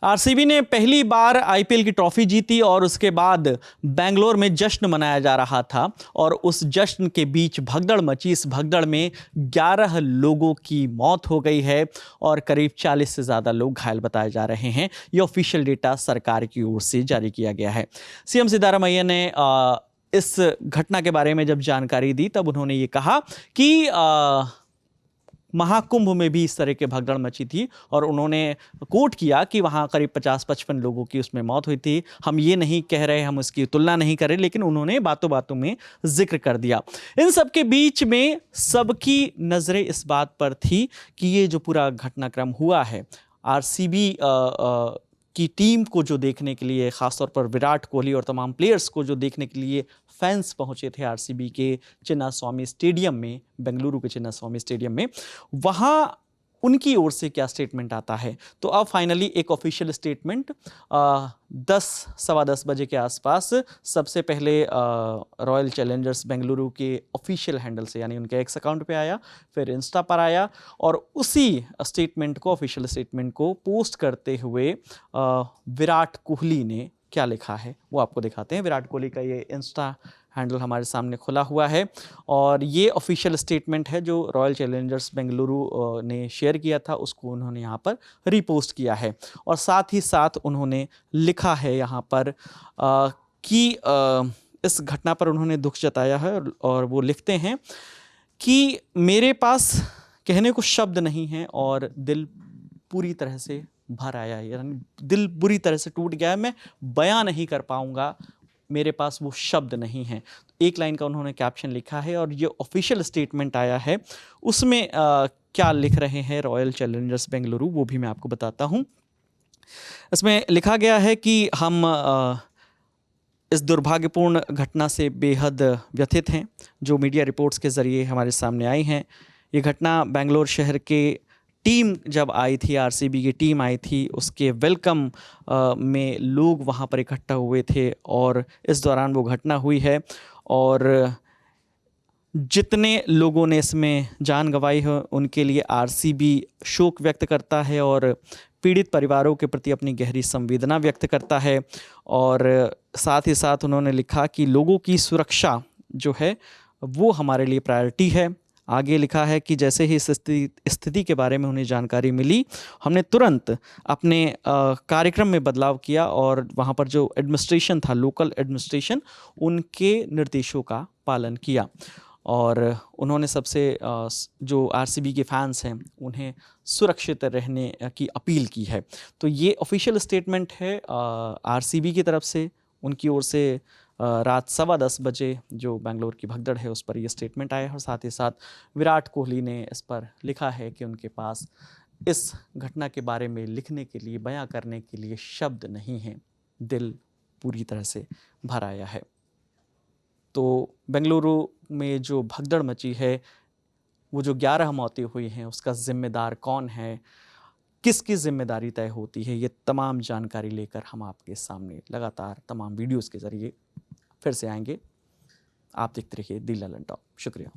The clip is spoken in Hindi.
आरसीबी ने पहली बार आईपीएल की ट्रॉफी जीती और उसके बाद बेंगलोर में जश्न मनाया जा रहा था और उस जश्न के बीच भगदड़ मची। इस भगदड़ में 11 लोगों की मौत हो गई है और करीब 40 से ज़्यादा लोग घायल बताए जा रहे हैं। ये ऑफिशियल डेटा सरकार की ओर से जारी किया गया है। सीएम सिद्धारमैया ने इस घटना के बारे में जब जानकारी दी तब उन्होंने ये कहा कि महाकुंभ में भी इस तरह के भगदड़ मची थी और उन्होंने कोट किया कि वहाँ करीब 50-55 लोगों की उसमें मौत हुई थी। हम ये नहीं कह रहे, हम उसकी तुलना नहीं कर रहे, लेकिन उन्होंने बातों बातों में जिक्र कर दिया। इन सब के बीच में सबकी नज़रें इस बात पर थी कि ये जो पूरा घटनाक्रम हुआ है, आरसीबी की टीम को जो देखने के लिए, ख़ासतौर पर विराट कोहली और तमाम प्लेयर्स को जो देखने के लिए फैंस पहुंचे थे आरसीबी के चिन्नास्वामी स्टेडियम में, बेंगलुरु के चिन्नास्वामी स्टेडियम में, वहां उनकी ओर से क्या स्टेटमेंट आता है। तो अब फाइनली एक ऑफिशियल स्टेटमेंट 10 सवा 10 बजे के आसपास सबसे पहले रॉयल चैलेंजर्स बेंगलुरु के ऑफिशियल हैंडल से, यानी उनके एक्स अकाउंट पे आया, फिर इंस्टा पर आया और उसी स्टेटमेंट को, ऑफिशियल स्टेटमेंट को पोस्ट करते हुए विराट कोहली ने क्या लिखा है वो आपको दिखाते हैं। विराट कोहली का ये इंस्टा हैंडल हमारे सामने खुला हुआ है और ये ऑफिशियल स्टेटमेंट है जो रॉयल चैलेंजर्स बेंगलुरु ने शेयर किया था, उसको उन्होंने यहाँ पर रीपोस्ट किया है। और साथ ही साथ उन्होंने लिखा है यहाँ पर कि इस घटना पर उन्होंने दुख जताया है और वो लिखते हैं कि मेरे पास कहने को शब्द नहीं है और दिल पूरी तरह से भर आया है, यानी दिल बुरी तरह से टूट गया है, मैं बयां नहीं कर पाऊंगा, मेरे पास वो शब्द नहीं है। एक लाइन का उन्होंने कैप्शन लिखा है और ये ऑफिशियल स्टेटमेंट आया है, उसमें क्या लिख रहे हैं रॉयल चैलेंजर्स बेंगलुरु वो भी मैं आपको बताता हूँ। इसमें लिखा गया है कि हम इस दुर्भाग्यपूर्ण घटना से बेहद व्यथित हैं जो मीडिया रिपोर्ट्स के ज़रिए हमारे सामने आई हैं। ये घटना बेंगलोर शहर के टीम जब आई थी, आरसीबी की टीम आई थी, उसके वेलकम में लोग वहाँ पर इकट्ठा हुए थे और इस दौरान वो घटना हुई है और जितने लोगों ने इसमें जान गंवाई है उनके लिए आरसीबी शोक व्यक्त करता है और पीड़ित परिवारों के प्रति अपनी गहरी संवेदना व्यक्त करता है। और साथ ही साथ उन्होंने लिखा कि लोगों की सुरक्षा जो है वो हमारे लिए प्रायोरिटी है। आगे लिखा है कि जैसे ही इस स्थिति के बारे में उन्हें जानकारी मिली, हमने तुरंत अपने कार्यक्रम में बदलाव किया और वहाँ पर जो एडमिनिस्ट्रेशन था, लोकल एडमिनिस्ट्रेशन, उनके निर्देशों का पालन किया। और उन्होंने सबसे जो आरसीबी के फैंस हैं उन्हें सुरक्षित रहने की अपील की है। तो ये ऑफिशियल स्टेटमेंट है आरसीबी की तरफ से, उनकी ओर से रात 10:15 बजे जो बेंगलोर की भगदड़ है उस पर ये स्टेटमेंट आया है। और साथ ही साथ विराट कोहली ने इस पर लिखा है कि उनके पास इस घटना के बारे में लिखने के लिए, बयां करने के लिए शब्द नहीं हैं, दिल पूरी तरह से भर आया है। तो बेंगलुरु में जो भगदड़ मची है, वो जो 11 मौतें हुई हैं, उसका जिम्मेदार कौन है, किसकी जिम्मेदारी तय होती है, ये तमाम जानकारी लेकर हम आपके सामने लगातार तमाम वीडियोस के ज़रिए फिर से आएंगे। आप देखते रहिए दी ललन टॉप। शुक्रिया।